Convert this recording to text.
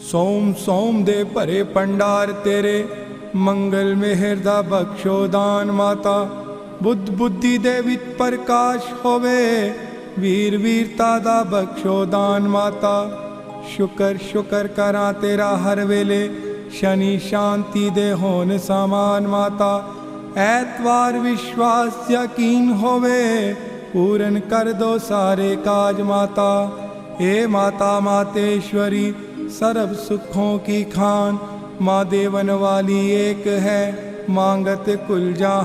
ਸੋਮ ਸੋਮ ਦੇ ਭਰੇ ਪੰਡਾਰ ਤੇਰੇ, ਮੰਗਲ ਮਿਹਰ ਦਾ ਬਖਸ਼ੋ ਦਾਨ ਮਾਤਾ। ਬੁੱਧ ਬੁੱਧੀ ਦੇ ਵਿੱਚ ਪ੍ਰਕਾਸ਼ ਹੋਵੇ, ਵੀਰ ਵੀਰਤਾ ਦਾ ਬਖਸ਼ੋ ਦਾਨ ਮਾਤਾ। ਸ਼ੁਕਰ ਸ਼ੁਕਰ ਕਰਾਂ ਤੇਰਾ ਹਰ ਵੇਲੇ, ਸ਼ਨੀ ਸ਼ਾਂਤੀ ਦੇ ਹੋਣ ਸਮਾਨ ਮਾਤਾ। ਐਤਵਾਰ ਵਿਸ਼ਵਾਸ ਯਕੀਨ ਹੋਵੇ, ਪੂਰਨ ਕਰ ਦੋ ਸਾਰੇ ਕਾਜ ਮਾਤਾ। हे माता मातेश्वरी सर्व सुखों की खान, माँ देवन वाली एक है, मांगत कुल जहाँ।